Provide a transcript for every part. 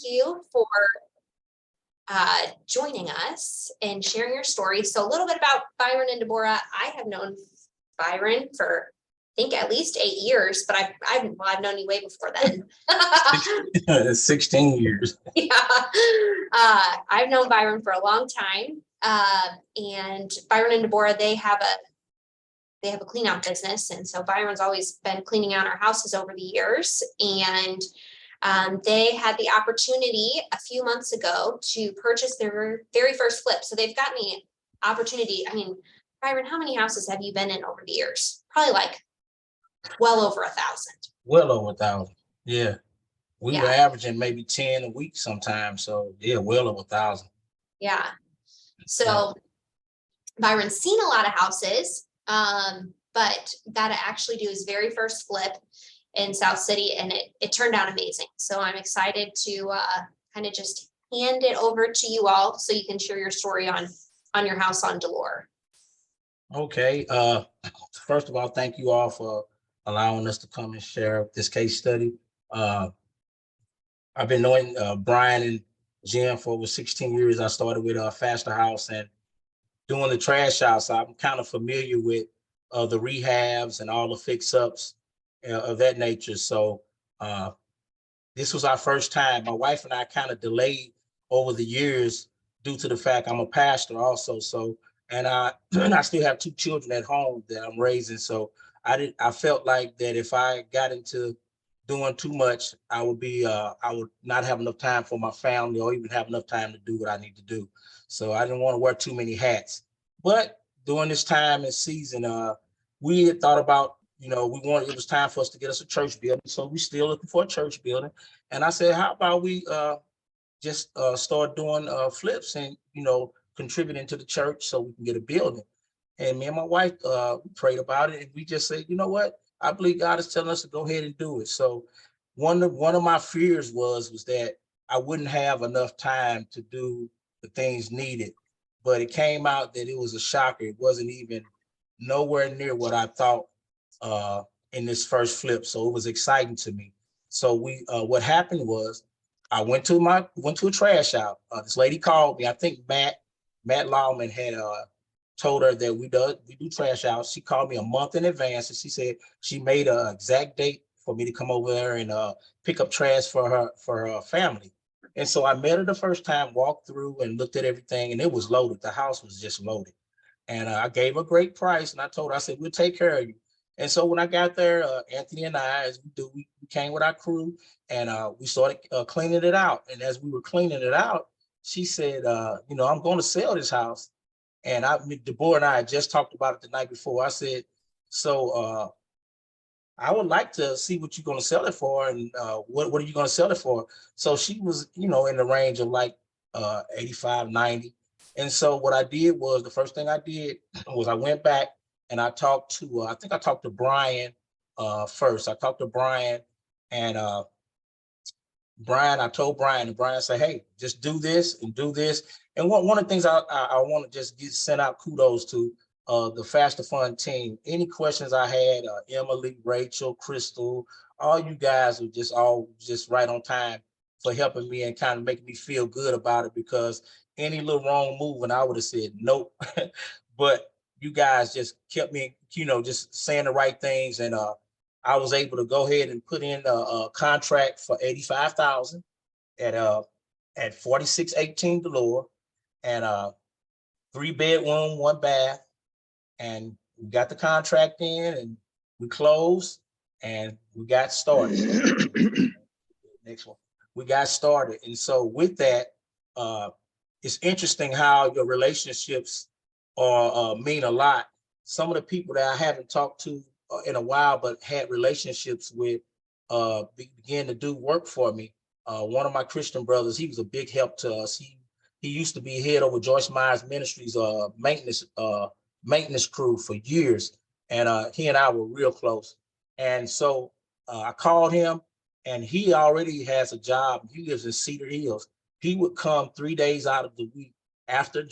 you for joining us and sharing your story. So a little bit about Byron and Debora. I have known Byron for, I think, at least 8 years, but I've known you way before then. 16 years. Yeah. I've known Byron for a long time. And Byron and Debora, they have a clean out business. And so Byron's always been cleaning out our houses over the years. And they had the opportunity a few months ago to purchase their very first flip. So they've gotten the opportunity. I mean, Byron, how many houses have you been in over the years? Probably like well over 1,000. Well over 1,000. Yeah. We were averaging maybe 10 a week sometimes. So yeah, well over 1,000. Yeah. So Byron's seen a lot of houses, but got to actually do his very first flip in South City, and it turned out amazing. So I'm excited to kind of just hand it over to you all so you can share your story on your house on Delore. Okay. First of all, thank you all for allowing us to come and share this case study. I've been knowing Brian and Jim for over 16 years. I started with Faster House and doing the trash house. I'm kind of familiar with the rehabs and all the fix-ups of that nature. So this was our first time. My wife and I kind of delayed over the years due to the fact I'm a pastor also. So, and I still have 2 children at home that I'm raising. So I felt like that if I got into doing too much, I would not have enough time for my family or even have enough time to do what I need to do. So I didn't want to wear too many hats. But during this time and season, we had thought about, it was time for us to get us a church building. So we're still looking for a church building. And I said, how about we just start doing flips and, contributing to the church so we can get a building. And me and my wife prayed about it. And we just said, you know what? I believe God is telling us to go ahead and do it. So one of my fears was that I wouldn't have enough time to do the things needed. But it came out that it was a shocker. It wasn't even nowhere near what I thought in this first flip. So it was exciting to me. So what happened was I went to a trash out. This lady called me. I think Matt Lawman had told her that we do trash out. She called me a month in advance and she said she made an exact date for me to come over there and pick up trash for her family. And so I met her the first time, walked through and looked at everything, and it was loaded. The house was just loaded. And I gave her a great price, and I told her, I said, we'll take care of you. And so when I got there, Anthony and I, as we do, we came with our crew, and we started cleaning it out. And as we were cleaning it out, she said, I'm going to sell this house. And Debora and I had just talked about it the night before. I said, so I would like to see what you're going to sell it for, and what are you going to sell it for? So she was, in the range of like 85, 90. And so what I did was, the first thing I did was I went back and I talked to, I think I talked to Brian first. I talked to Brian, and I told Brian, and Brian said, hey, just do this and do this. And one of the things I want to just send out kudos to the Faster Fun team. Any questions I had, Emily, Rachel, Crystal, all you guys were just right on time for helping me and kind of making me feel good about it, because any little wrong move and I would have said nope. But you guys just kept me, just saying the right things. And I was able to go ahead and put in a contract for $85,000 at 4618 Delore, and 3-bedroom, 1 bath. And we got the contract in, and we closed, and we got started. Next one. We got started. And so with that, it's interesting how your relationships mean a lot. Some of the people that I haven't talked to in a while, but had relationships with, began to do work for me. One of my Christian brothers, he was a big help to us. He used to be head over Joyce Myers Ministries maintenance crew for years, and he and I were real close. And so I called him, and he already has a job. He lives in Cedar Hills. He would come 3 days out of the week after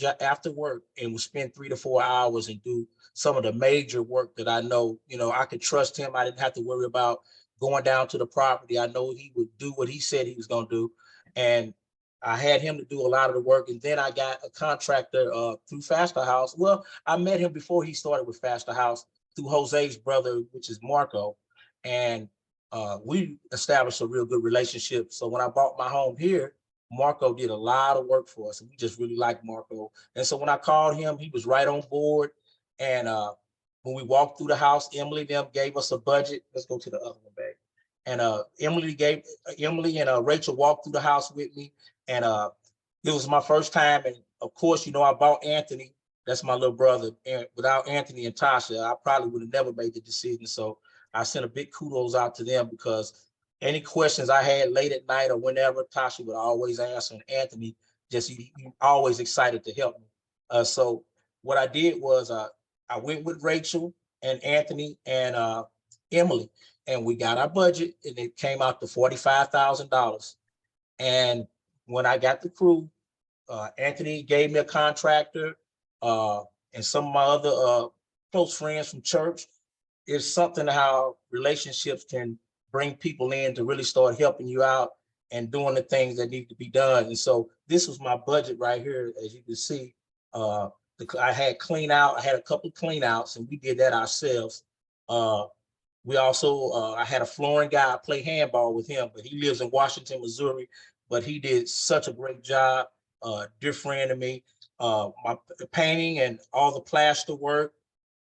work and would spend 3 to 4 hours and do some of the major work that I know, I could trust him. I didn't have to worry about going down to the property. I know he would do what he said he was going to do. and I had him to do a lot of the work. And then I got a contractor through Faster House. Well, I met him before he started with Faster House through Jose's brother, which is Marco. And we established a real good relationship. So when I bought my home here, Marco did a lot of work for us. And we just really liked Marco. And so when I called him, he was right on board. And when we walked through the house, Emily them gave us a budget. Let's go to the other one, babe. And Emily and Rachel walked through the house with me. And it was my first time. And of course, you know, I bought Anthony. That's my little brother. And without Anthony and Tasha, I probably would have never made the decision. So I sent a big kudos out to them, because any questions I had late at night or whenever, Tasha would always answer. And Anthony, just he always excited to help me. So what I did was I went with Rachel and Anthony and Emily, and we got our budget, and it came out to $45,000. And when I got the crew, Anthony gave me a contractor, and some of my other close friends from church. It's something how relationships can bring people in to really start helping you out and doing the things that need to be done. And so this was my budget right here, as you can see. I had clean out, I had a couple of clean outs, and we did that ourselves. We also, I had a flooring guy, I play handball with him, but he lives in Washington, Missouri, but he did such a great job, dear friend to me. My painting and all the plaster work,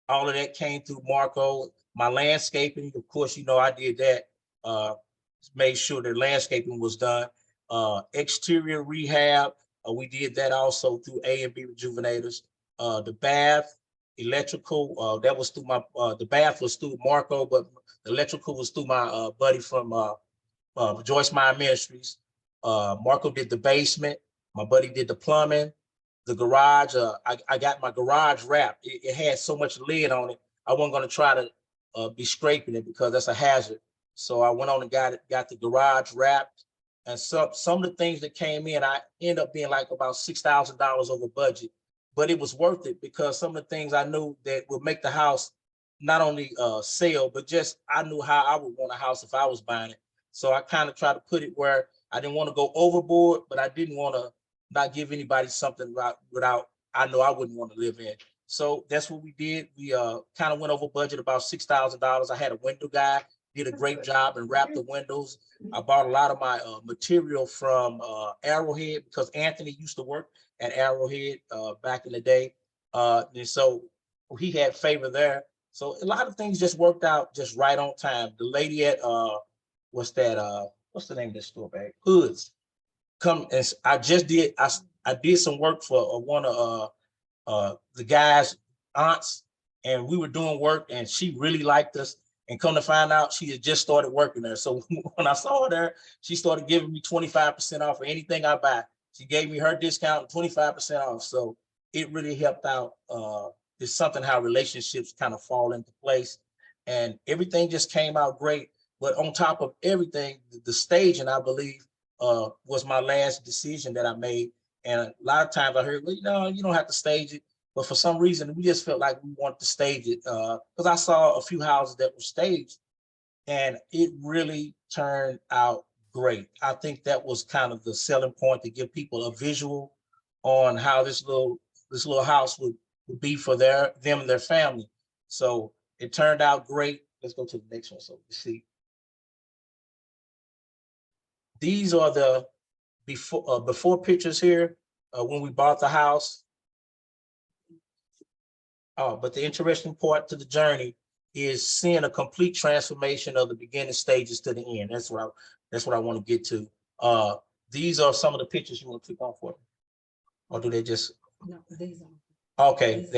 all of that came through Marco. My landscaping, of course, you know, I did that, made sure the landscaping was done. Exterior rehab, we did that also through A&B Rejuvenators. The bath, electrical, that was through my, the bath was through Marco, but the electrical was through my buddy from Joyce Meyer Ministries. Marco did the basement. My buddy did the plumbing. The garage, I got my garage wrapped. It had so much lid on it. I wasn't going to try to be scraping it, because that's a hazard. So I went on and got the garage wrapped. And some of the things that came in, I ended up being like about $6,000 over budget. But it was worth it, because some of the things I knew that would make the house not only sell, but just I knew how I would want a house if I was buying it. So I kind of tried to put it where I didn't want to go overboard, but I didn't want to not give anybody something without I know I wouldn't want to live in. So that's what we did. We kind of went over budget about $6,000. I had a window guy, did a great job and wrapped the windows. I bought a lot of my material from Arrowhead, because Anthony used to work at Arrowhead back in the day. And so he had favor there. So a lot of things just worked out just right on time. The lady at what's the name of this store, babe? Hoods. Come and I did some work for one of the guy's aunts, and we were doing work, and she really liked us. And come to find out, she had just started working there. So when I saw her there, she started giving me 25% off for anything I buy. She gave me her discount, 25% off. So it really helped out. It's something how relationships kind of fall into place, and everything just came out great. But on top of everything, the staging, I believe, was my last decision that I made. And a lot of times I heard, well, no, you don't have to stage it. But for some reason, we just felt like we wanted to stage it, because I saw a few houses that were staged, and it really turned out great. I think that was kind of the selling point, to give people a visual on how this little house would be for them and their family. So it turned out great. Let's go to the next one so we see. These are the before pictures here when we bought the house. But the interesting part to the journey is seeing a complete transformation of the beginning stages to the end. That's what I want to get to. These are some of the pictures you want to click on for, or do they just? No, these are. Okay,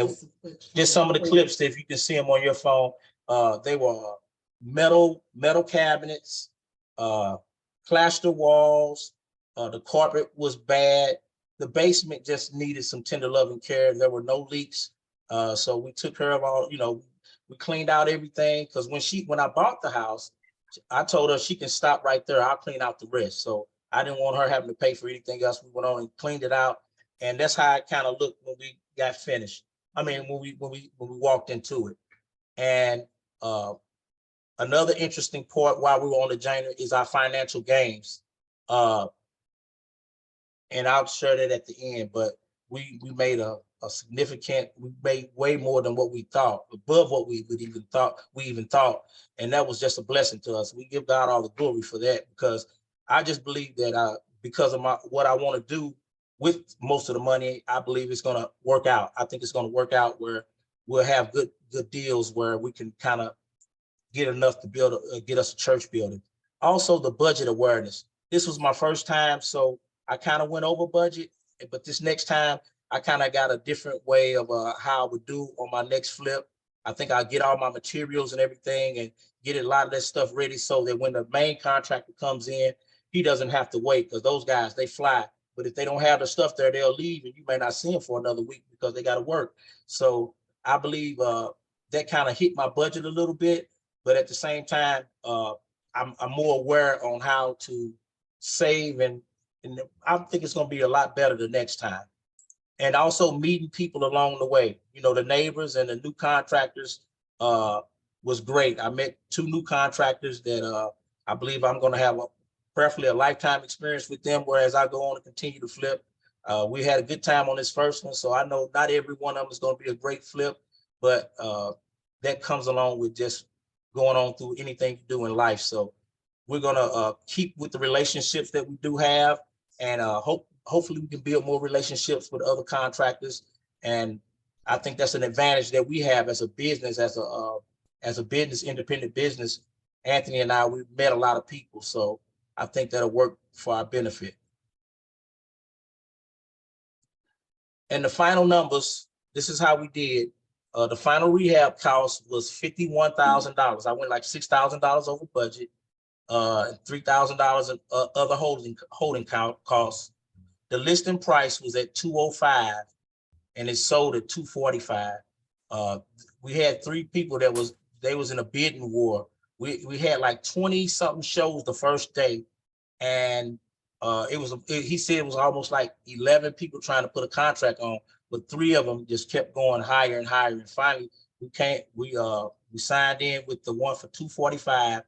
just some of the clips that if you can see them on your phone. They were metal cabinets, plaster walls. The carpet was bad. The basement just needed some tender love and care. There were no leaks. So we took care of all, we cleaned out everything, because when I bought the house, I told her she can stop right there. I'll clean out the rest. So I didn't want her having to pay for anything else. We went on and cleaned it out. And that's how it kind of looked when we got finished. I mean, when we walked into it. And another interesting part while we were on the journey is our financial gains. and I'll share that at the end. But we made a significant, we made way more than what we thought, above what we even thought. And that was just a blessing to us. We give God all the glory for that, because I just believe that because of what I want to do with most of the money, I believe it's going to work out. I think it's going to work out where we'll have good deals where we can kind of get enough to get us a church building. Also, the budget awareness. This was my first time, so I kind of went over budget, but this next time I kind of got a different way of how I would do on my next flip. I think I'll get all my materials and everything and get a lot of that stuff ready so that when the main contractor comes in, he doesn't have to wait, because those guys, they fly. But if they don't have the stuff there, they'll leave and you may not see them for another week because they got to work. So I believe that kind of hit my budget a little bit, but at the same time, I'm more aware on how to save, and I think it's going to be a lot better the next time. And also meeting people along the way, the neighbors and the new contractors was great. I met 2 new contractors that I believe I'm going to have preferably a lifetime experience with them, whereas I go on and continue to flip. We had a good time on this first one, so I know not every one of them is going to be a great flip, but that comes along with just going on through anything you do in life. So we're going to keep with the relationships that we do have, and hopefully we can build more relationships with other contractors. And I think that's an advantage that we have as a business, as a business, independent business. Anthony and I, we've met a lot of people, so I think that'll work for our benefit. And the final numbers, this is how we did. The final rehab cost was $51,000. I went like $6,000 over budget, $3,000 in other holding costs. The listing price was at $205 and it sold at $245. We had 3 people they was in a bidding war. We had like 20 something shows the first day, and he said it was almost like 11 people trying to put a contract on, but 3 of them just kept going higher and higher. And finally we signed in with the one for $245,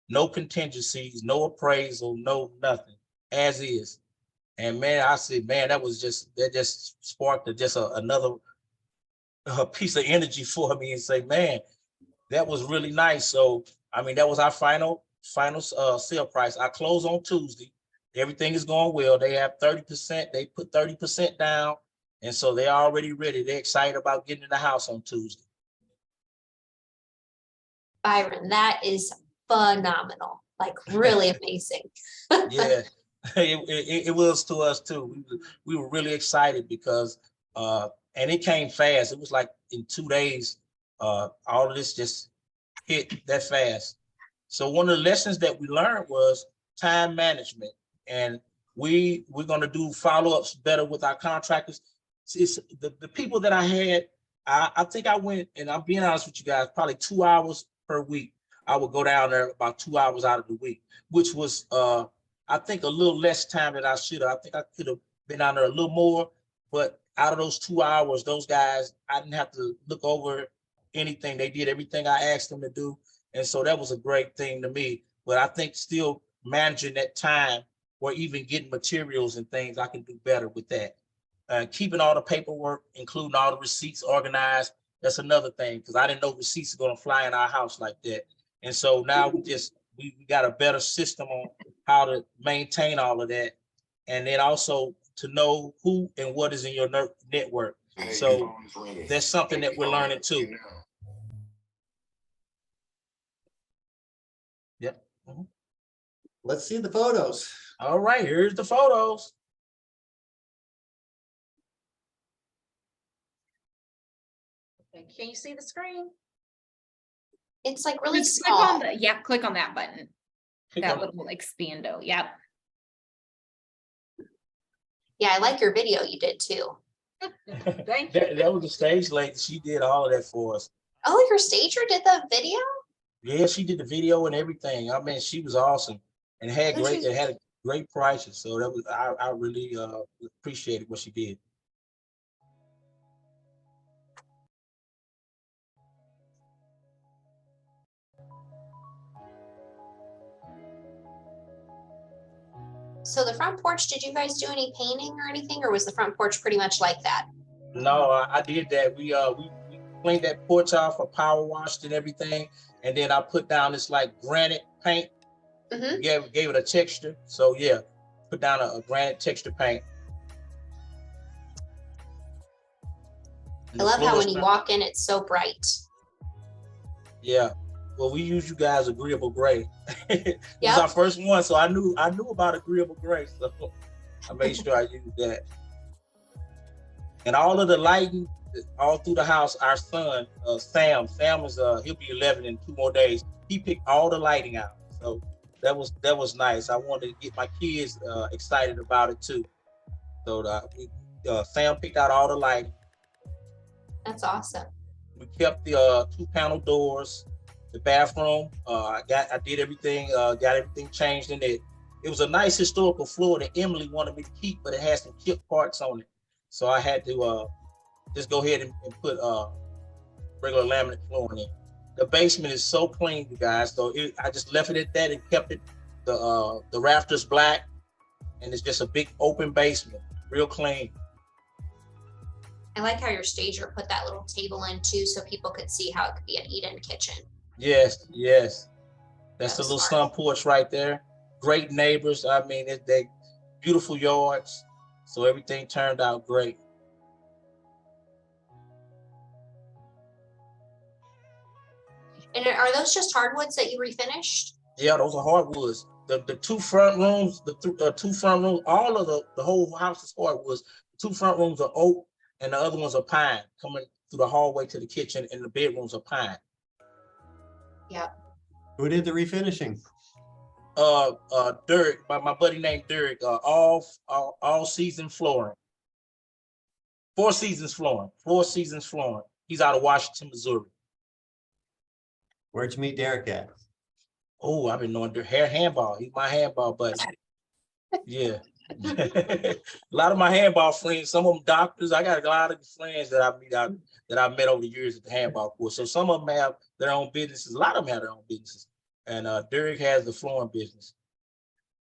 no contingencies, no appraisal, no nothing, as is. And man, I said, man, that just sparked another piece of energy for me, and say, man, that was really nice. So, I mean, that was our final sale price. I close on Tuesday. Everything is going well. They have 30%. They put 30% down. And so they're already ready. They're excited about getting in the house on Tuesday. Byron, that is phenomenal. Like really amazing. Yeah, it was to us too. We were really excited because, and it came fast. It was like in 2 days, all of this just hit that fast. So one of the lessons that we learned was time management, and we're going to do follow-ups better with our contractors. It's the people that I had, I think I went, and I'm being honest with you guys, probably 2 hours per week. I would go down there about 2 hours out of the week, which was, I think, a little less time than I should have. I think I could have been down there a little more, but out of those 2 hours, those guys, I didn't have to look over anything. They did everything I asked them to do. And so that was a great thing to me. But I think still managing that time, or even getting materials and things, I can do better with that. Keeping all the paperwork, including all the receipts organized, that's another thing, because I didn't know receipts are going to fly in our house like that. And so now we got a better system on how to maintain all of that. And then also to know who and what is in your network. So that's something that we're learning too. Yep. Mm-hmm. Let's see the photos. All right, here's the photos. Can you see the screen? It's like really Just small. click on that button. That little expando. Yep. Yeah, I like your video you did too. Thank you. That was the stage lady. She did all of that for us. Oh, your stager did the video? Yeah, she did the video and everything. I mean, she was awesome and had great prices. So that was I really appreciated what she did. So the front porch, did you guys do any painting or anything, or was the front porch pretty much like that? No, I did that. We cleaned that porch off, I power washed and everything, and then I put down this like granite paint. Mhm. Gave it a texture. So yeah, put down a granite texture paint. And I the love how floors when you turned- walk in, it's so bright. Yeah. Well, we use you guys agreeable gray. It was Yep. our first one, so I knew about agreeable gray, so I made sure I used that. And all of the lighting all through the house, our son, Sam is he'll be 11 in 2 more days. He picked all the lighting out. So that was nice. I wanted to get my kids excited about it too. So Sam picked out all the lighting. That's awesome. We kept the 2-panel doors. The bathroom, I did everything, got everything changed in it. It was a nice historical floor that Emily wanted me to keep, but it had some chipped parts on it. So I had to just go ahead and put regular laminate flooring in. The basement is so clean, you guys. So I just left it at that and kept it the rafters black, and it's just a big open basement, real clean. I like how your stager put that little table in too, so people could see how it could be an eat-in kitchen. Yes. That's That the was little smart. sun porch right there. Great neighbors. I mean, they beautiful yards. So everything turned out great. And are those just hardwoods that you refinished? Yeah, those are hardwoods. The 2 front rooms, the 2 front rooms, all of the whole house is hardwoods. 2 front rooms are oak, and the other ones are pine. Coming through the hallway to the kitchen, and the bedrooms are pine. Yeah. Who did the refinishing? Derek, my buddy named Derek. All season flooring. 4 seasons flooring. 4 seasons flooring. He's out of Washington, Missouri. Where'd you meet Derek at? Oh, I've been knowing Derek handball. He's my handball buddy. Yeah. A lot of my handball friends, some of them doctors. I got a lot of friends that I met over the years at the handball course. So some of them have their own businesses. A lot of them have their own businesses. And Derek has the flooring business.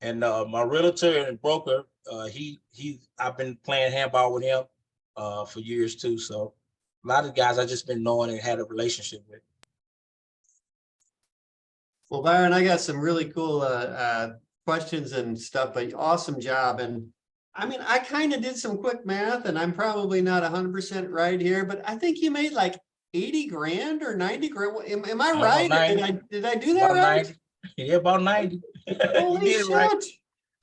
And my realtor and broker, I've been playing handball with him for years too. So a lot of guys I just been knowing and had a relationship with. Well, Byron, I got some really cool questions and stuff, but awesome job. And I mean, I kind of did some quick math, and I'm probably not 100% right here, but I think you made like 80 grand or 90 grand. Am I right? Did I do that About right? 90. Yeah, about 90. Holy You did shit. it right.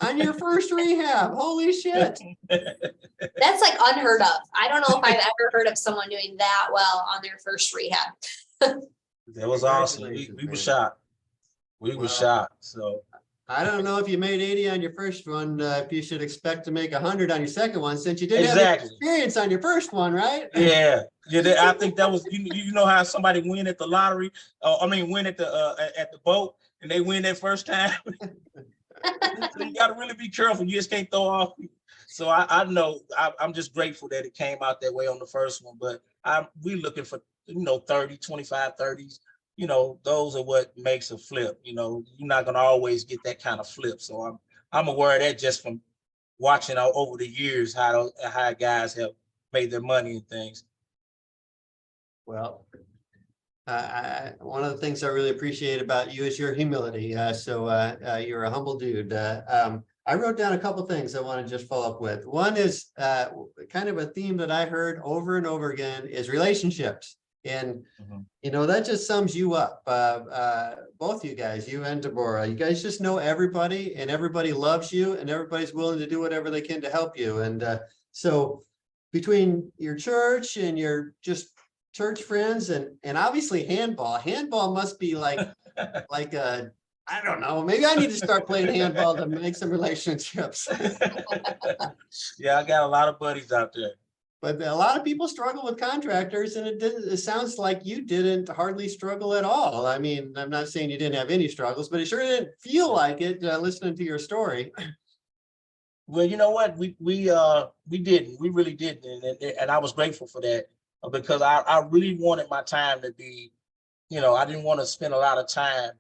On your first rehab. Holy shit. That's like unheard of. I don't know if I've ever heard of someone doing that well on their first rehab. That was awesome. We Congratulations, were man. shocked. We were Wow. shocked. So I don't know if you made 80 on your first one, if you should expect to make 100 on your second one, since you didn't have exactly. any experience on your first one, right? Yeah. I think that was you know how somebody win at the lottery, win at the boat, and they win that first time. So you got to really be careful. You just can't throw off. So I know I'm just grateful that it came out that way on the first one. But we looking for 30, 25, 30s. Those are what makes a flip. You're not gonna always get that kind of flip. So I'm aware of that just from watching over the years how guys have made their money and things. Well, one of the things I really appreciate about you is your humility. You're a humble dude. I wrote down a couple things I want to just follow up with. One is kind of a theme that I heard over and over again is relationships. And, that just sums you up. Both you guys, you and Debora, you guys just know everybody, and everybody loves you, and everybody's willing to do whatever they can to help you. And so between your church and your just church friends and obviously handball must be like I don't know, maybe I need to start playing handball to make some relationships. Yeah, I got a lot of buddies out there. But a lot of people struggle with contractors, and it sounds like you didn't hardly struggle at all. I mean, I'm not saying you didn't have any struggles, but it sure didn't feel like it listening to your story. Well, you know what? We didn't. We really didn't. And I was grateful for that because I really wanted my time to be, I didn't want to spend a lot of time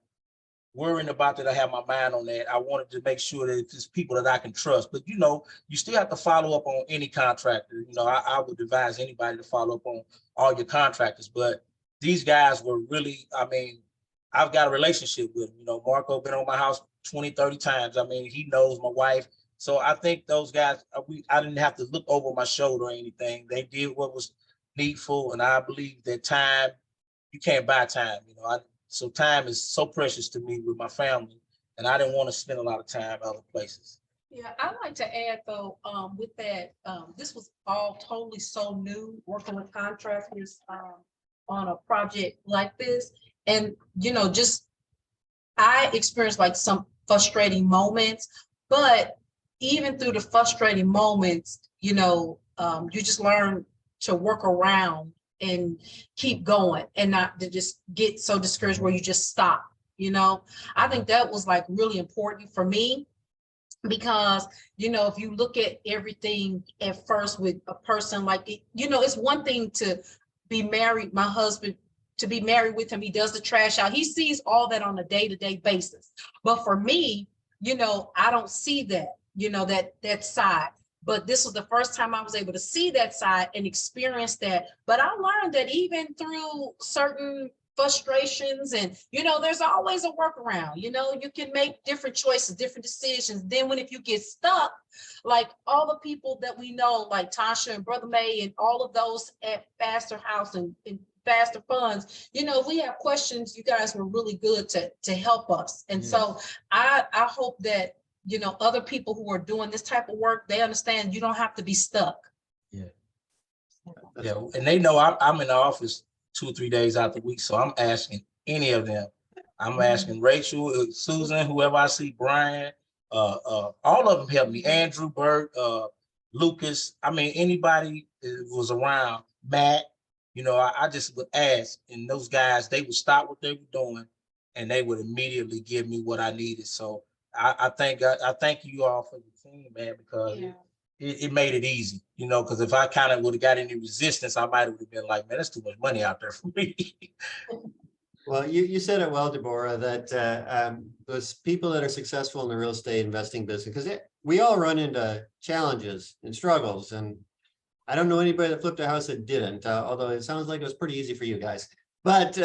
worrying about that I have my mind on that. I wanted to make sure that it's people that I can trust. But you know, you still have to follow up on any contractor. You know, I would advise anybody to follow up on all your contractors. But these guys were really, I mean, I've got a relationship with them. You know, Marco been on my house 20, 30 times. I mean, he knows my wife. So I think those guys, I didn't have to look over my shoulder or anything. They did what was needful. And I believe that time, you can't buy time. You know, so time is so precious to me with my family. And I didn't want to spend a lot of time other places. Yeah, I'd like to add though, with that, this was all totally so new, working with contractors, on a project like this. And, you know, just, I experienced like some frustrating moments, but even through the frustrating moments, you know, you just learn to work around and keep going and not to just get so discouraged where you just stop, you know. I think that was like really important for me because, you know, if you look at everything at first with a person like, you know, it's one thing to be married, my husband, to be married with him, he does the trash out, he sees all that on a day-to-day basis. But for me, you know, I don't see that, you know, that side. But this was the first time I was able to see that side and experience that. But I learned that even through certain frustrations and, you know, there's always a workaround, you know, you can make different choices, different decisions. Then if you get stuck, like all the people that we know, like Tasha and Brother May and all of those at Faster House and Faster Funds, you know, if we have questions, you guys were really good to help us. And so I hope that, you know, other people who are doing this type of work, they understand you don't have to be stuck. Yeah. Yeah. And they know I'm in the office 2 or 3 days out the week. So I'm asking any of them. I'm asking Rachel, Susan, whoever I see, Brian, all of them help me. Andrew, Bert, Lucas. I mean, anybody that was around, Matt, you know, I just would ask, and those guys, they would stop what they were doing and they would immediately give me what I needed. So I thank you all for the team, man, because it made it easy, you know, because if I kind of would have got any resistance, I might have been like, man, that's too much money out there for me. Well, you said it well, Debora, that those people that are successful in the real estate investing business, because we all run into challenges and struggles. And I don't know anybody that flipped a house that didn't, although it sounds like it was pretty easy for you guys. But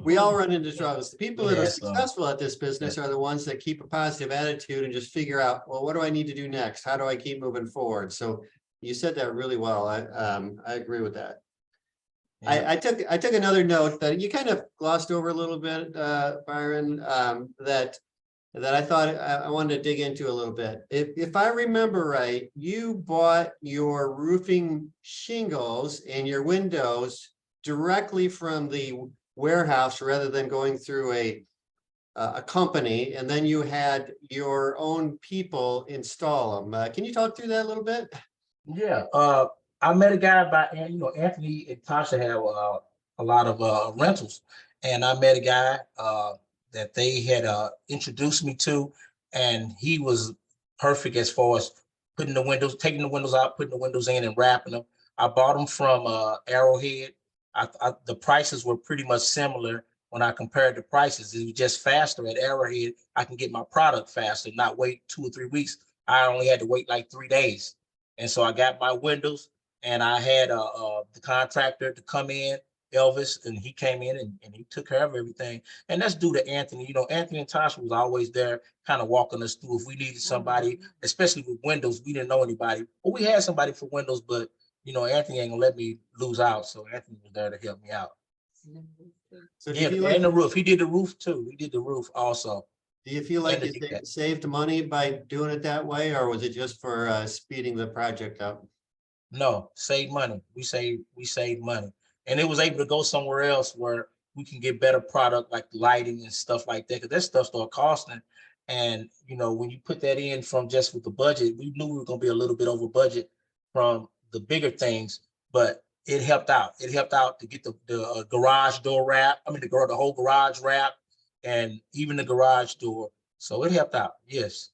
we all run into struggles. The people that are successful at this business are the ones that keep a positive attitude and just figure out, well, what do I need to do next? How do I keep moving forward? So you said that really well. I agree with that. Yeah. I took another note that you kind of glossed over a little bit, Byron, that I thought I wanted to dig into a little bit. If I remember right, you bought your roofing shingles and your windows directly from the warehouse rather than going through a company, and then you had your own people install them. Can you talk through that a little bit? Yeah, I met a guy you know, Anthony and Tasha have a lot of rentals, and I met a guy that they had introduced me to, and he was perfect as far as putting the windows, taking the windows out, putting the windows in, and wrapping them. I bought them from Arrowhead. The prices were pretty much similar when I compared the prices. It was just faster at Arrowhead. I can get my product faster, not wait 2 or 3 weeks. I only had to wait like 3 days. And so I got my windows, and I had the contractor to come in, Elvis, and he came in and he took care of everything. And that's due to Anthony. You know, Anthony and Tasha was always there kind of walking us through. If we needed somebody, especially with windows, we didn't know anybody. Well, we had somebody for windows, but you know, Anthony ain't gonna let me lose out. So Anthony was there to help me out. So yeah, and the roof. He did the roof too. He did the roof also. Do you feel like you saved money by doing it that way, or was it just for speeding the project up? No, save money. We saved money, and it was able to go somewhere else where we can get better product like lighting and stuff like that. Because that stuff started costing, and you know, when you put that in from just with the budget, we knew we were gonna be a little bit over budget from the bigger things, but it helped out. It helped out to get the garage door wrap. I mean, the whole garage wrap, and even the garage door. So it helped out. Yes.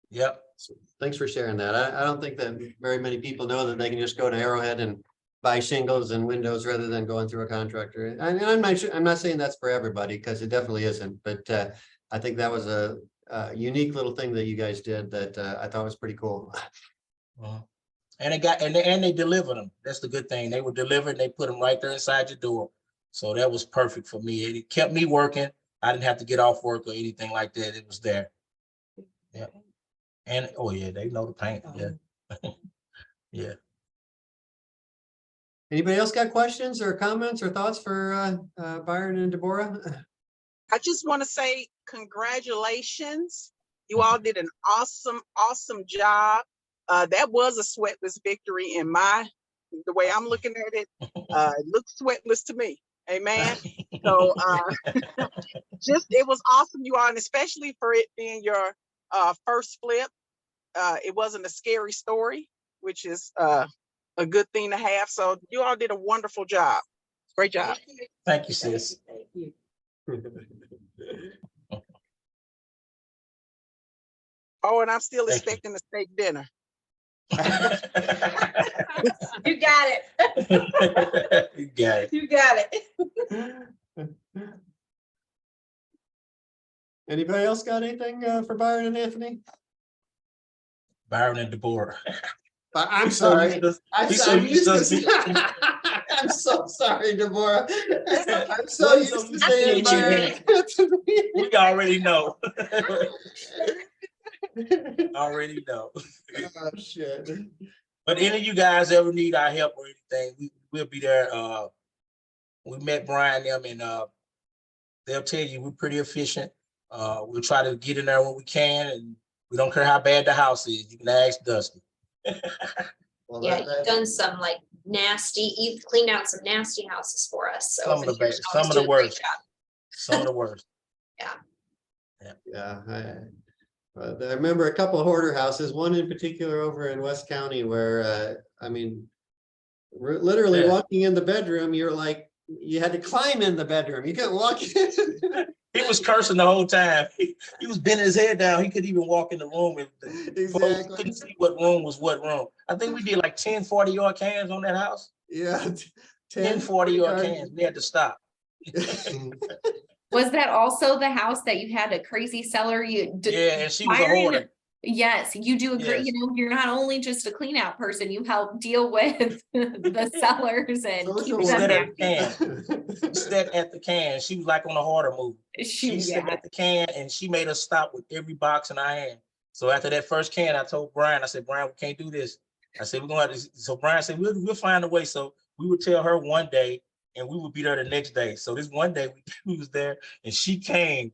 Yep. So thanks for sharing that. I don't think that very many people know that they can just go to Arrowhead and buy shingles and windows rather than going through a contractor. And I'm not sure, I'm not saying that's for everybody, because it definitely isn't, but I think that was a unique little thing that you guys did that I thought was pretty cool. And they delivered them. That's the good thing. They were delivered and they put them right there inside your door. So that was perfect for me. It kept me working. I didn't have to get off work or anything like that. It was there. Yeah. And oh yeah, they know the paint. Yeah. Yeah. Anybody else got questions or comments or thoughts for Byron and Debora? I just want to say congratulations. You all did an awesome job. That was a sweatless victory in the way I'm looking at it. It looks sweatless to me. Amen. So it was awesome, you all, and especially for it being your first flip. It wasn't a scary story, which is a good thing to have. So you all did a wonderful job. Great job. Thank you, sis. Thank you. Oh, and I'm still Thank you. expecting a steak dinner. You got it. You got it. You got it. Anybody else got anything for Byron and Anthony? Byron and Debora. I'm sorry. I'm so used to I'm so sorry, Deborah. I'm so used to saying Byron. We already know. Already know. Oh, shit. But any of you guys ever need our help or anything, we'll be there. We met Brian and them, and they'll tell you we're pretty efficient. We'll try to get in there when we can, and we don't care how bad the house is. You can ask Dusty. Well, Yeah, you've done some like you've cleaned out some nasty houses for us. So Some of the you're best, always some of the doing a great worst. job. Some of the worst. Yeah, I remember a couple of hoarder houses, one in particular over in West County where, I mean, literally Yeah. walking in the bedroom, you're like, you had to climb in the bedroom. You couldn't walk in. He was cursing the whole time. He was bending his head down. He couldn't even walk in the room. Exactly. Couldn't see what room was what room. I think we did like 10 40-yard cans on that house. Yeah. 10 40-yard cans. We had to stop. Was that also the house that you had a crazy seller? Yeah, and she was a Byron, hoarder. yes, you do agree. Yes. You know, you're not only just a clean out person, you help deal with the sellers and keep Social them worker. happy. She sat at the can. She was like on a hoarder move. She sat Yeah. at the can and she made us stop with every box in our hand. So after that first can, I told Brian, I said, Brian, we can't do this. I said, we're gonna have to. So Brian said, we'll find a way. So we would tell her one day and we would be there the next day. So this one day we was there and she came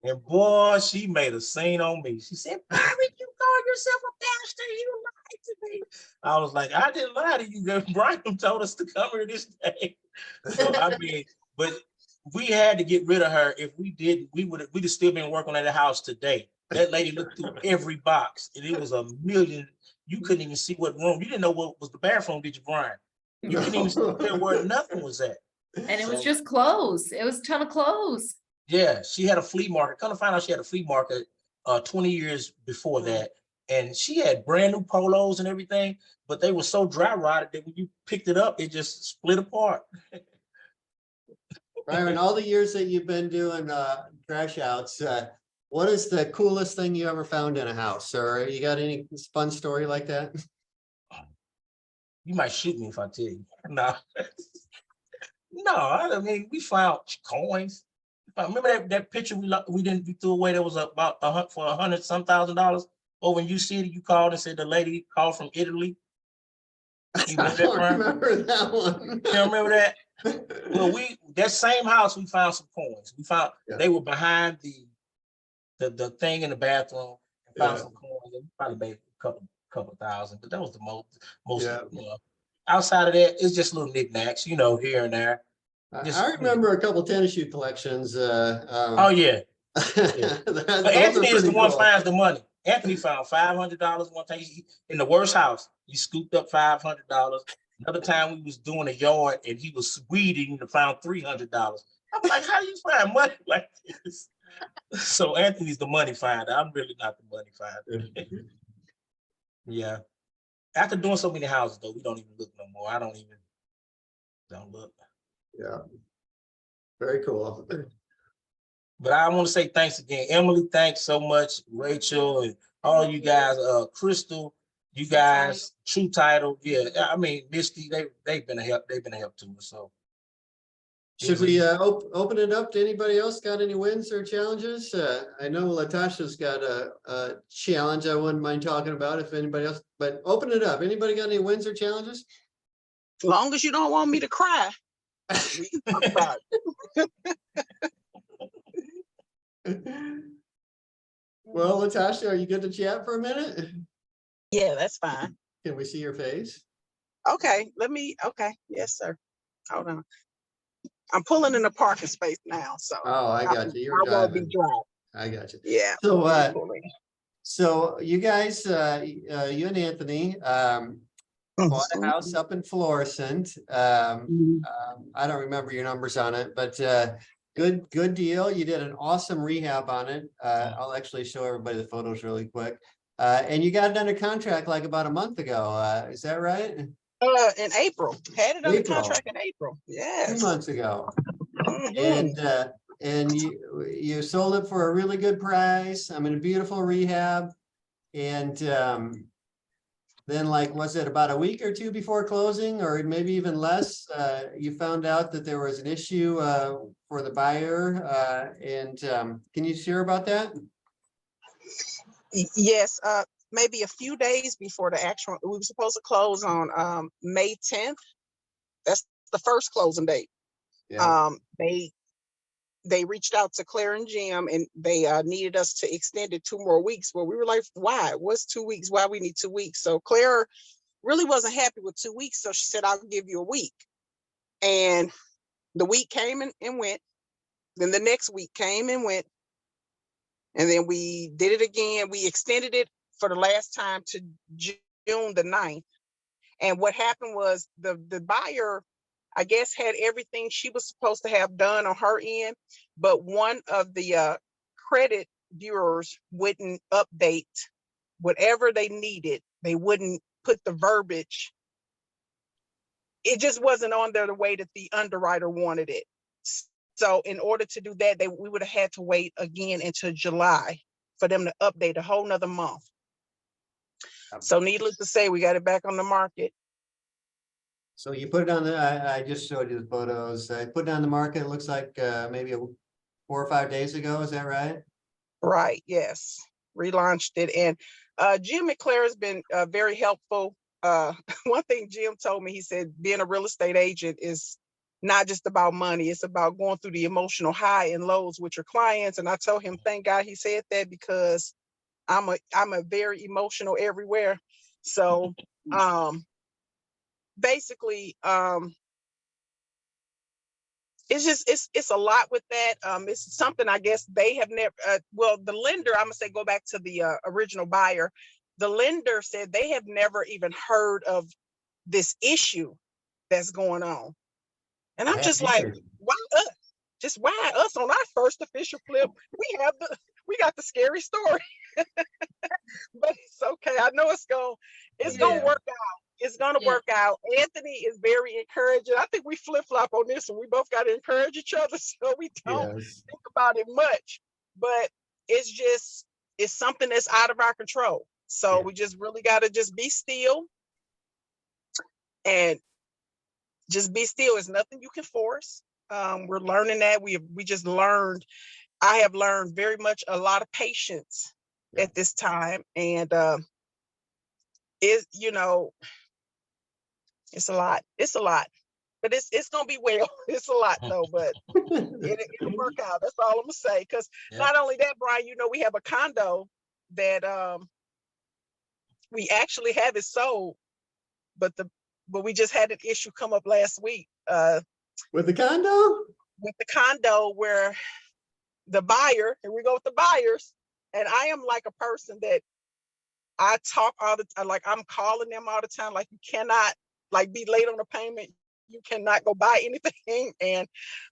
and boy, she made a scene on me. She said, Byron, you call yourself a bastard. You lied to me. I was like, I didn't lie to you. Brian told us to come here this day. So I mean, but we had to get rid of her. If we didn't, we'd have still been working at the house today. That lady looked through every box and it was a million. You couldn't even see what room. You didn't know what was the bathroom, did you, Brian? You couldn't even see where nothing was at. And it was just clothes. It was a ton of clothes. Yeah, she had a flea market. Come to find out she had a flea market 20 years before that. And she had brand new polos and everything, but they were so dry rotted that when you picked it up, it just split apart. Byron, all the years that you've been doing trash outs, what is the coolest thing you ever found in a house? Or you got any fun story like that? You might shoot me if I tell you. No. No, I mean, we found coins. Remember that picture we threw away that was about for $100,000 over in U-City? You called and said the lady called from Italy. You I don't remember that one. You don't remember that? Well, that same house we found some coins. We found they were behind the thing in the bathroom and found some coins. And probably made a couple thousand, but that was the most. You know. Outside of that, it's just little knickknacks, you know, here and there. I remember a couple tennis shoe collections. Oh yeah. But Anthony is the one who finds the money. Anthony found $500 one time in the worst house. He scooped up $500. Another time we was doing a yard and he was weeding and found $300. I'm like, how do you find money like this? So Anthony's the money finder. I'm really not the money finder. Yeah. After doing so many houses though, we don't even look no more. I don't even. Don't look. Yeah. Very cool. But I want to say thanks again. Emily, thanks so much. Rachel and all you guys, Crystal, you guys, True Title. Yeah, I mean, Misty, they've been a help. They've been a help to us. So Should we open it up to anybody else? Got any wins or challenges? I know Latasha's got a challenge I wouldn't mind talking about if anybody else, but open it up. Anybody got any wins or challenges? As long as you don't want me to cry. We can talk about it. Well, Latasha, are you good to chat for a minute? Yeah, that's fine. Can we see your face? Okay, okay, yes, sir. Hold on. I'm pulling in the parking space now, so. Oh, I got you. You're I won't be driving. driving. I got you. Yeah. So, so you guys, you and Anthony, bought a house up in Florissant. I don't remember your numbers on it, but good deal. You did an awesome rehab on it. I'll actually show everybody the photos really quick. And you got it under contract like about a month ago. Is that right? In April. Had it under April. contract in April. 2 Yes. months ago. Mhm. And you sold it for a really good price. I'm in a beautiful rehab. And then like, was it about a week or two before closing or maybe even less? You found out that there was an issue for the buyer. Can you share about that? Yes, maybe a few days before the actual, we were supposed to close on May 10th. That's the first closing date. Yeah. They reached out to Claire and Jim and they needed us to extend it 2 more weeks. Well, we were like, why? What's 2 weeks? Why we need 2 weeks? So Claire really wasn't happy with 2 weeks. So she said, I'll give you a week. And the week came and went. Then the next week came and went. And then we did it again. We extended it for the last time to June the 9th. And what happened was the buyer, I guess, had everything she was supposed to have done on her end, but one of the credit bureaus wouldn't update whatever they needed. They wouldn't put the verbiage. It just wasn't on there the way that the underwriter wanted it. So in order to do that, we would have had to wait again until July for them to update a whole nother month. So needless to say, we got it back on the market. So you put it on I just showed you the photos. I put it on the market. It looks like maybe 4 or 5 days ago. Is that right? Right. Yes. Relaunched it. And Jim and Claire has been very helpful. One thing Jim told me, he said, being a real estate agent is not just about money. It's about going through the emotional high and lows with your clients. And I told him, thank God he said that, because I'm a very emotional everywhere. So basically, it's a lot with that. It's something I guess they have never, well, the lender, I'm gonna say, go back to the original buyer. The lender said they have never even heard of this issue that's going on. And I'm just like, why us? Just why us on our first official flip? We got the scary story. But it's okay. I know it's gonna work out. It's gonna work out. Anthony is very encouraging. I think we flip-flop on this and we both got to encourage each other, so we don't think about it much. But it's something that's out of our control. So we just really gotta just be still and just be still. It's nothing you can force. We're learning that. We just learned. I have learned very much a lot of patience at this time, and it's a lot. It's a lot, but it's gonna be well. It's a lot though, but it'll work out. That's all I'm gonna say. Because not only that, Brian, we have a condo that we actually have it sold, but we just had an issue come up last week. With the condo? With the condo where the buyer, and we go with the buyers, and I am like a person that I talk all the time, like I'm calling them all the time, like you cannot be late on the payment. You cannot go buy anything. And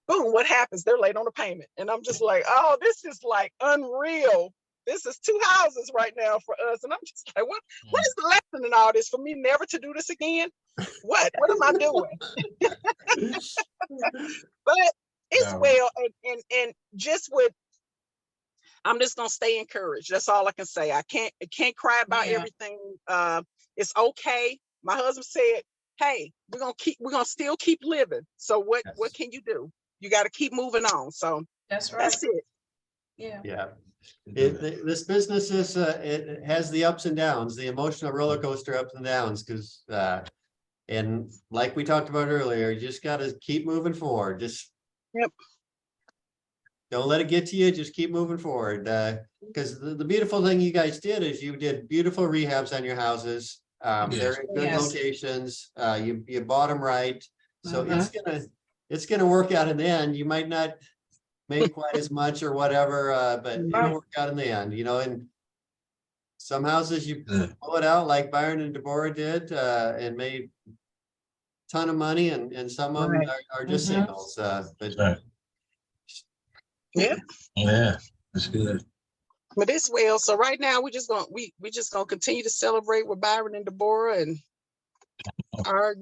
boom, what happens? They're late on the payment. And I'm just like, oh, this is like unreal. This is 2 houses right now for us. And I'm just like, what is the lesson in all this for me never to do this again? What am I doing? But it's well, and just with, I'm just gonna stay encouraged. That's all I can say. I can't cry about everything. It's okay. My husband said, hey, we're gonna still keep living. So what can you do? You got to keep moving on. So That's right. that's it. Yeah. Yeah. This business is, it has the ups and downs, the emotional roller coaster ups and downs, because, and like we talked about earlier, you just got to keep moving forward. Just don't let it get to you. Just keep moving forward. Because the beautiful thing you guys did is you did beautiful rehabs on your houses. They're in good locations. You bought them right. So it's gonna work out in the end. You might not make quite as much or whatever, but it'll work out in the end, you know. And some houses you pull it out like Byron and Debora did, and made a ton of money, and some of them are just singles. But Yeah, that's good. but it's well. So right now we just gonna continue to celebrate with Byron and Debora, and our,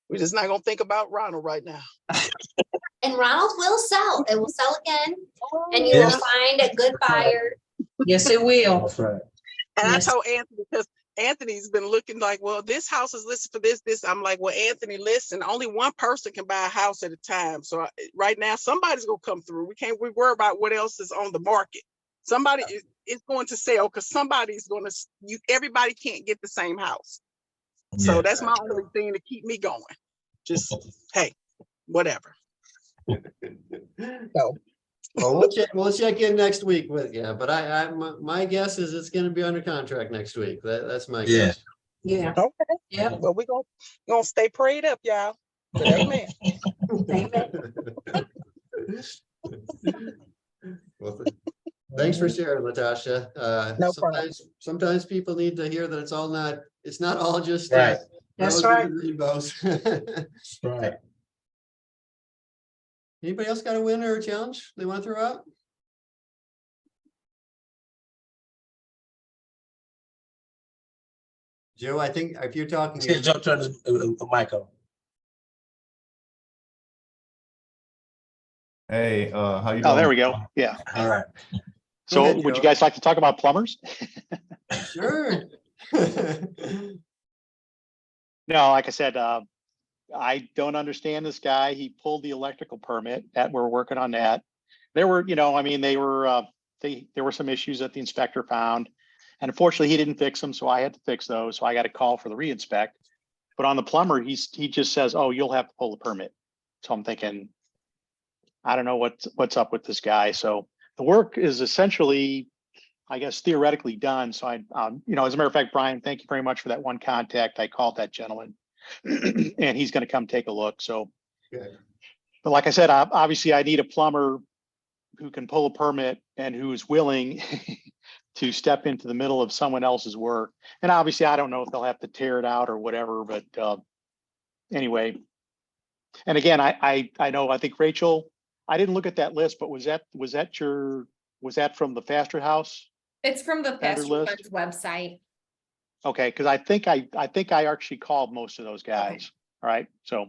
we're just not gonna think about Ronald right now. And Ronald will sell. It will sell again, and you will find a good buyer. Yes, it will. That's right. And Yes. I told Anthony, because Anthony's been looking like, well, this house is listed for this. I'm like, well, Anthony, listen, only one person can buy a house at a time. So right now, somebody's gonna come through. We worry about what else is on the market. Somebody is going to sell, because somebody's going to. Everybody can't get the same house. So that's my only thing to keep me going. Just hey, whatever. So. well, we'll check in next week with you. But my guess is it's going to be under contract next week. That's my guess. Yeah. Okay. Yeah. Well, we're gonna stay prayed up, y'all. But amen. Well, thanks for sharing, Latasha. No problem. Sometimes people need to hear that it's not all just Right. That's roses right. and rainbows. Right. Anybody else got a win or a challenge they want to throw out? Joe, I think if you're talking, Jump, turn the mic on. Hey, how you doing? Oh, there we go. Yeah. All right. So ahead, would Joe. you guys like to talk about plumbers? Sure. No, like I said, I don't understand this guy. He pulled the electrical permit that we're working on that. There were, there were some issues that the inspector found. And unfortunately, he didn't fix them. So I had to fix those. So I got a call for the re-inspect. But on the plumber, he just says, oh, you'll have to pull the permit. So I'm thinking, I don't know what's up with this guy. So the work is essentially, I guess, theoretically done. So as a matter of fact, Brian, thank you very much for that one contact. I called that gentleman and he's going to come take a look. So, but like I said, obviously I need a plumber who can pull a permit and who is willing to step into the middle of someone else's work. And obviously I don't know if they'll have to tear it out or whatever, but anyway. And again, I know, I think Rachel, I didn't look at that list, but was that from the Faster House? It's from the Vendor Faster list? Funds website. Okay, because I think I actually called most of those guys. All right, so,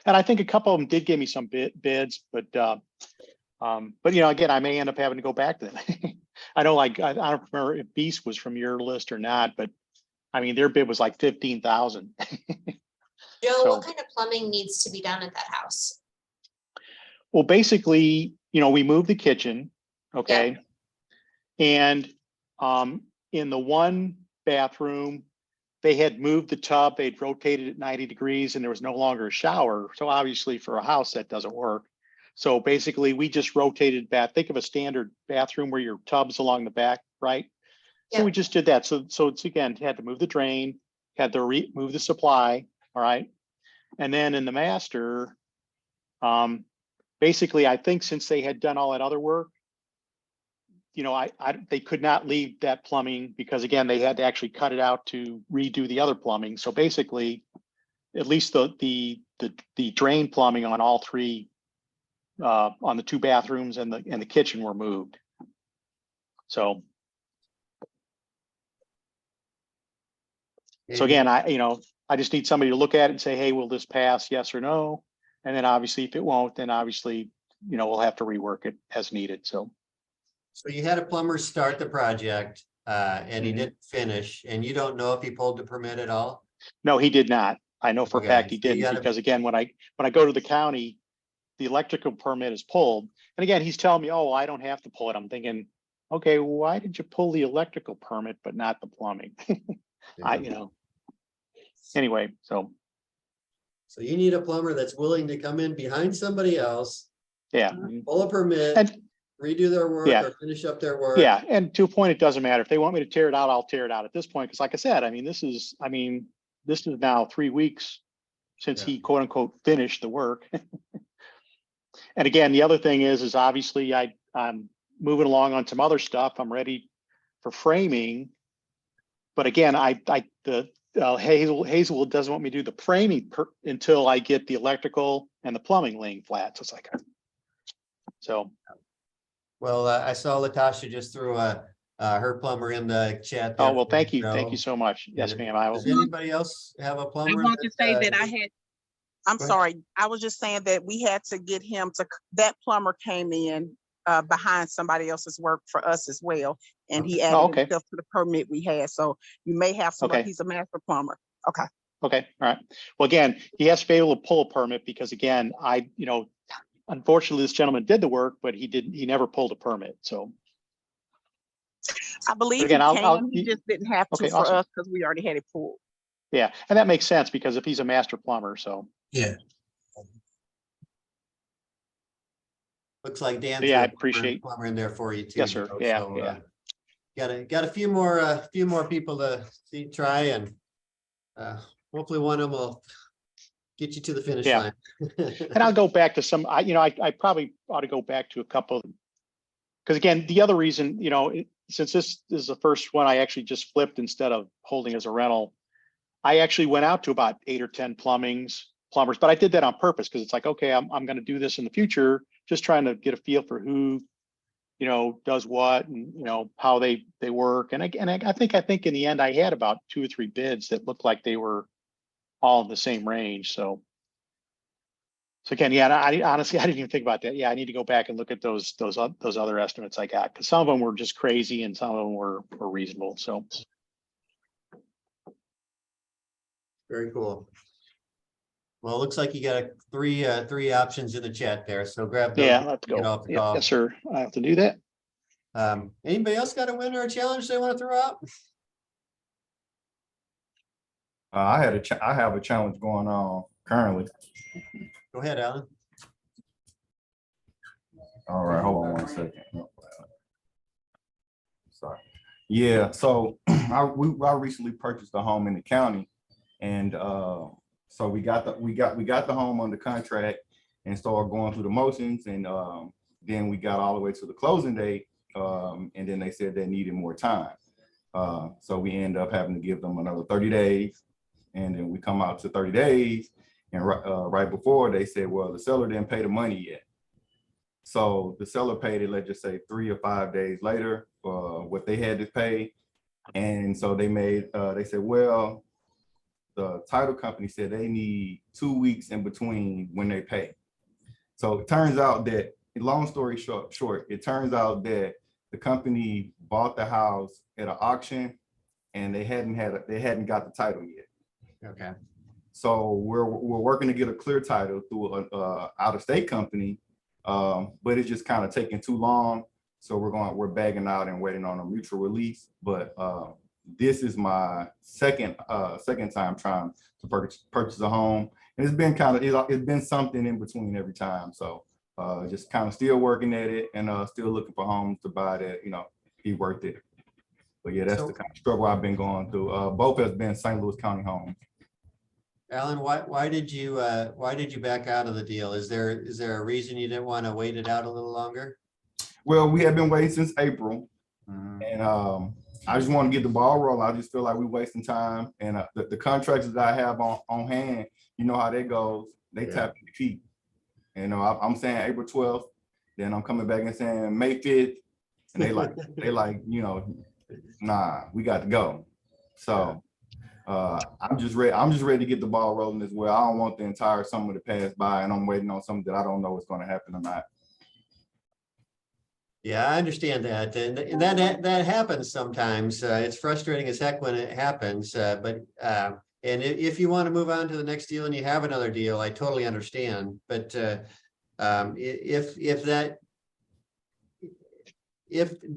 and I think a couple of them did give me some bids, but again, I may end up having to go back to them. I know, like, I don't remember if Beast was from your list or not, but I mean, their bid was like 15,000. Joe, So- what kind of plumbing needs to be done at that house? Well, basically, we moved the kitchen, okay? And in the one bathroom, they had moved the tub, they'd rotated it 90 degrees and there was no longer a shower. So obviously for a house that doesn't work. So basically we just rotated back. Think of a standard bathroom where your tub's along the back, right? So we just did that. So it's, again, had to move the drain, had to move the supply, all right? And then in the master, basically, I think since they had done all that other work, they could not leave that plumbing because, again, they had to actually cut it out to redo the other plumbing. So basically, at least the drain plumbing on all three, on the two bathrooms and the kitchen were moved. So And- again, I just need somebody to look at it and say, hey, will this pass? Yes or no? And then obviously if it won't, then obviously, we'll have to rework it as needed. So So you had a plumber start the project, and he Mhm. didn't finish, and you don't know if he pulled the permit at all? no, he did not. I know for a Okay, fact he so you didn't, gotta- because again, when I go to the county, the electrical permit is pulled. And again, he's telling me, oh, I don't have to pull it. I'm thinking, okay, why did you pull the electrical permit, but not the plumbing? Anyway, so So you need a plumber that's willing to come in behind somebody else, yeah. pull a permit, And redo their work Yeah. or finish up their work. yeah, and to a point, it doesn't matter. If they want me to tear it out, I'll tear it out at this point. Because like I said, this is now 3 weeks since Yeah. he quote unquote finished the work. And again, the other thing is obviously I'm moving along on some other stuff. I'm ready for framing. But again, Hazel doesn't want me to do the framing until I get the electrical and the plumbing laying flat. So it's like, so Well, I saw Latasha just threw her plumber in the chat. oh there well, for thank you Joe. so much. Yes, And ma'am. I will. Does anybody else have a I plumber? want to say that I uh, had, I'm Go ahead. sorry, I was just saying that we had to get him to, that plumber came in behind somebody else's work for us as well. And he added Oh, okay. himself to the permit we had. So you may have somebody, Okay. he's a master plumber. Okay. Okay. All right. Well, again, he has to be able to pull a permit because again, unfortunately, this gentleman did the work, but he never pulled a permit. So I believe again, he just didn't have to Okay, for awesome. us because we already had it pulled. yeah, and that makes sense because if he's a master plumber, so Yeah. Looks like Dan. Yeah, I threw a appreciate- plumber in there for you too. Yes, sir. Joe. Yeah, So, yeah. got a few more people to try, and hopefully one of them will get you to the finish Yeah. line. And I'll go back to some, I probably ought to go back to a couple. Because again, the other reason, since this is the first one I actually just flipped instead of holding as a rental, I actually went out to about 8 or 10 plumbers, but I did that on purpose because it's like, okay, I'm going to do this in the future, just trying to get a feel for who, does what and, how they work. And I think in the end, I had about 2 or 3 bids that looked like they were all in the same range. So again, yeah, I honestly, I didn't even think about that. Yeah, I need to go back and look at those other estimates I got because some of them were just crazy and some of them were reasonable. So Very cool. Well, it looks like you got three options in the chat there. So grab those. yeah, let's go. Get off the Yeah, call. yes, sir. I have to do that. Anybody else got a win or a challenge they want to throw out? I have a challenge going on currently. Go ahead, Alan. All right, hold on 1 second. Sorry. Yeah, so I recently purchased a home in the county, and so we got the home under contract and started going through the motions, and then we got all the way to the closing date, and then they said they needed more time, so we end up having to give them another 30 days, and then we come out to 30 days, and right before they said, well, the seller didn't pay the money yet. So the seller paid it, let's just say 3 or 5 days later, what they had to pay. And so they said, well, the title company said they need 2 weeks in between when they pay. So it turns out that, long story short, it turns out that the company bought the house at an auction and they hadn't got the title yet. Okay. So we're working to get a clear title through a out-of-state company, but it's just kind of taking too long. So we're bagging out and waiting on a mutual release. But this is my second time trying to purchase a home, and it's been something in between every time. So just kind of still working at it and still looking for homes to buy that be worth it. But yeah, that's the kind of struggle I've been going through. Both has been St. Louis County homes. Alan, why did you back out of the deal? Is there a reason you didn't want to wait it out a little longer? Well, we have been waiting since April, and I just want to get the ball rolling. I just feel like we're wasting time, and the contractors that I have on hand, you know how that goes. They tap the key. And I'm saying April 12th, then I'm coming back and saying May 5th, And they like, you know, nah, we got to go. So I'm just ready to get the ball rolling as well. I don't want the entire summer to pass by and I'm waiting on something that I don't know what's going to happen or not. Yeah, I understand that. And that happens sometimes. It's frustrating as heck when it happens. But if you want to move on to the next deal and you have another deal, I totally understand. But do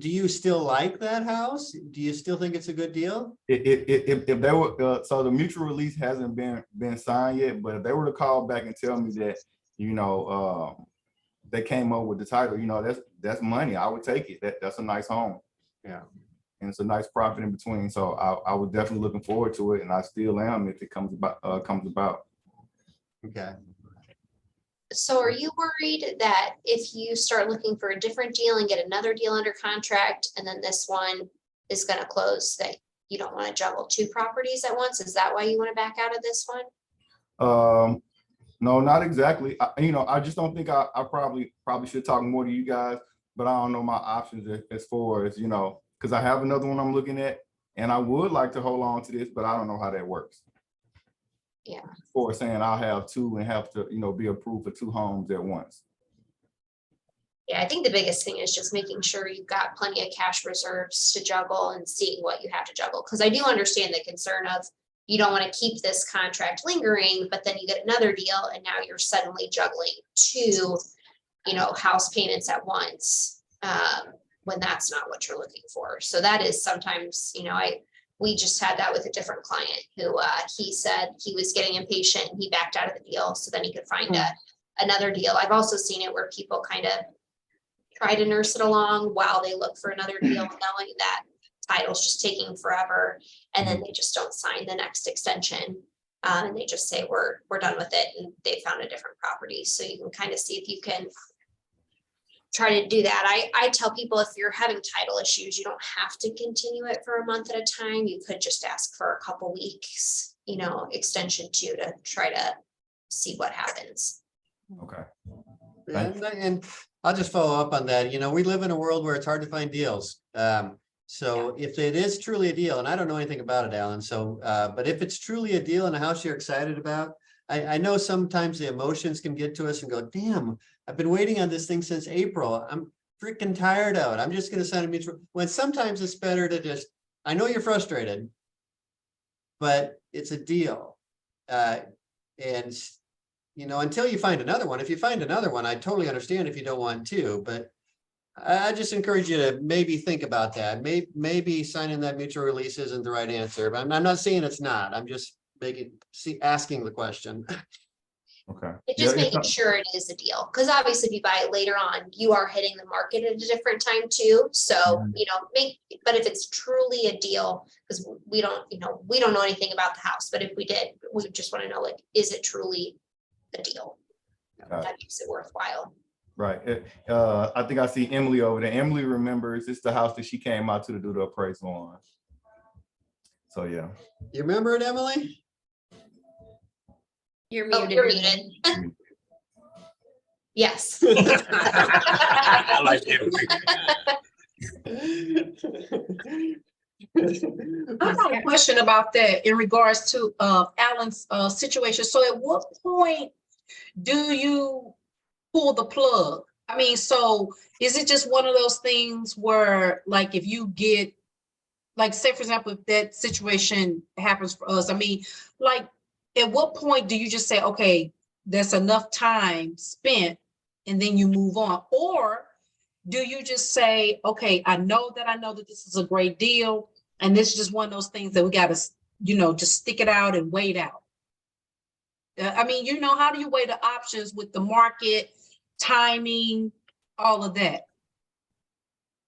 you still like that house? Do you still think it's a good deal? If they were, so the mutual release hasn't been signed yet, but if they were to call back and tell me that, you know, they came up with the title, you know, that's money. I would take it. That's a nice home. Yeah. And it's a nice profit in between. So I was definitely looking forward to it, and I still am if it comes about. Okay. So are you worried that if you start looking for a different deal and get another deal under contract, and then this one is gonna close, that you don't want to juggle two properties at once? Is that why you want to back out of this one? No, not exactly. I just don't think I probably should talk more to you guys, but I don't know my options as far as, you know, because I have another one I'm looking at, and I would like to hold on to this, but I don't know how that works. Yeah. For saying I'll have two and have to, you know, be approved for two homes at once. Yeah, I think the biggest thing is just making sure you've got plenty of cash reserves to juggle and seeing what you have to juggle. Because I do understand the concern of you don't want to keep this contract lingering, but then you get another deal and now you're suddenly juggling two, you know, house payments at once, when that's not what you're looking for. So that is sometimes, you know, we just had that with a different client who he said he was getting impatient and he backed out of the deal so then he could find another deal. I've also seen it where people kind of try to nurse it along while they look for another deal, knowing that title's just taking forever, and then they just don't sign the next extension. And they just say, we're done with it, and they found a different property. So you can kind of see if you can try to do that. I tell people if you're having title issues, you don't have to continue it for a month at a time. You could just ask for a couple weeks, you know, extension too, to try to see what happens. Okay. And I'll just follow up on that. You know, we live in a world where it's hard to find deals. So if it is truly a deal, and I don't know anything about it, Alan, so, but if it's truly a deal in a house you're excited about, I know sometimes the emotions can get to us and go, damn, I've been waiting on this thing since April. I'm freaking tired of it. I'm just going to sign a mutual. When sometimes it's better to just, I know you're frustrated, but it's a deal. And, you know, until you find another one, if you find another one, I totally understand if you don't want to, but I just encourage you to maybe think about that. Maybe signing that mutual release isn't the right answer, but I'm not saying it's not. I'm just asking the question. Okay. It's just making sure it is a deal, because obviously if you buy it later on, you are hitting the market at a different time too. So, you know, but if it's truly a deal, because we don't know anything about the house, but if we did, we just want to know, like, is it truly a deal? That makes it worthwhile. Right. I think I see Emily over there. Emily remembers it's the house that she came out to do the appraisal on. So yeah. You remember it, Emily? You're Oh, muted. you're muted. Yes. I like it. I got a question about that in regards to Alan's situation. So at what point do you pull the plug? I mean, so is it just one of those things where, like, if you get, like, say for example, if that situation happens for us, I mean, like, at what point do you just say, okay, that's enough time spent, and then you move on? Or do you just say, okay, I know that this is a great deal, and this is just one of those things that we got to, you know, just stick it out and wait out? I mean, you know, how do you weigh the options with the market, timing, all of that?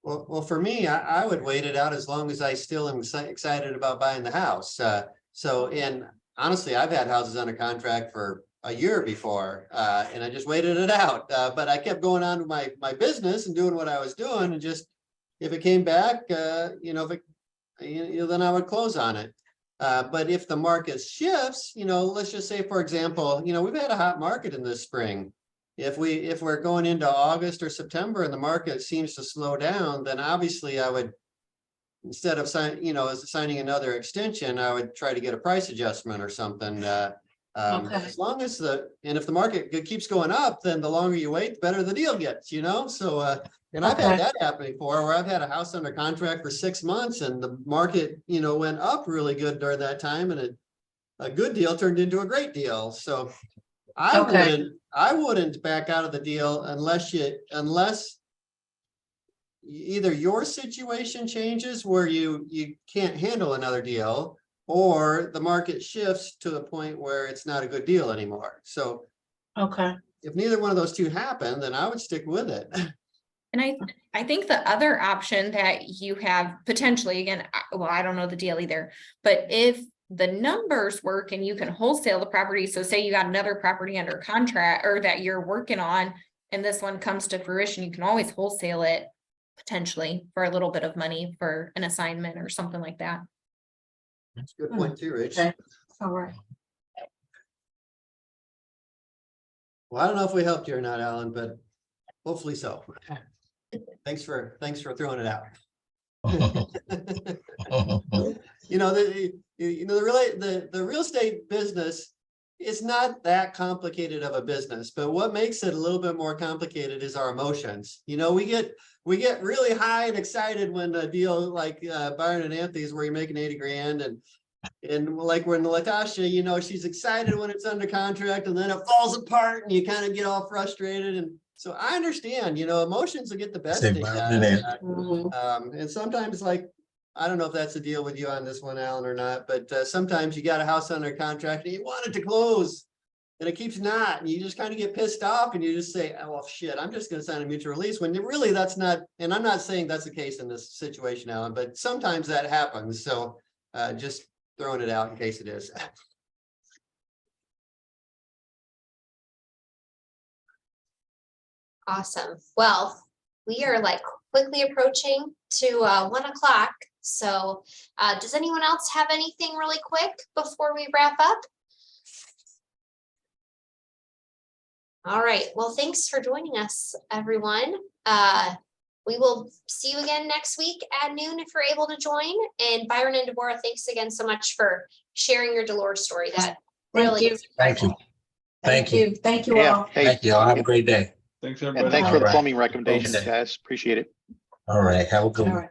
Well, for me, I would wait it out as long as I still am excited about buying the house. And honestly, I've had houses under contract for a year before, and I just waited it out. But I kept going on with my business and doing what I was doing, and just if it came back, you know, then I would close on it. But if the market shifts, you know, let's just say, for example, you know, we've had a hot market in this spring. if we're going into August or September and the market seems to slow down, then obviously I would, instead of signing another extension, I would try to get a price adjustment or something. Okay. As long as if the market keeps going up, then the longer you wait, the better the deal gets, So, and I've had Okay. that happen before, where I've had a house under contract for 6 months and the market, went up really good during that time, and a good deal turned into a great deal. So Okay. I wouldn't back out of the deal unless either your situation changes where you can't handle another deal, or the market shifts to a point where it's not a good deal anymore. So Okay. if neither one of those two happen, then I would stick with it. And I think the other option that you have potentially, again, I don't know the deal either, but if the numbers work and you can wholesale the property, so say you got another property under contract or that you're working on, and this one comes to fruition, you can always wholesale it potentially for a little bit of money for an assignment or something like that. That's a good point too, Rich. Okay. All right. Well, I don't know if we helped you or not, Alan, but hopefully so. Thanks for throwing it out. The real estate business is not that complicated of a business, but what makes it a little bit more complicated is our emotions. We get really high and excited when a deal like Byron and Anthony's, where you're making 80 grand, and like when Latasha, she's excited when it's under contract, and then it falls apart and you kind of get all frustrated. And so I understand, emotions will get the best of you. And sometimes, I don't know if that's the deal with you on this one, Alan, or not, but sometimes you got a house under contract and you want it to close and it keeps not, and you just kind of get pissed off and you just say, oh, well, shit, I'm just going to sign a mutual release, when really that's not. And I'm not saying that's the case in this situation, Alan, but sometimes that happens. So just throwing it out in case it is. Awesome. Well, we are quickly approaching to 1 o'clock. So does anyone else have anything really quick before we wrap up? All right. Well, thanks for joining us, everyone. We will see you again next week at noon if you're able to join. And Byron and Debora, thanks again so much for sharing your Dolores story. That really is Thank you. Thank you. Thank you Yeah, all. hey, Thank you all. Have a great day. Thanks, and everybody. thanks for the All right. plumbing recommendations, Okay. guys. Appreciate it. All right. Have a good All one. right.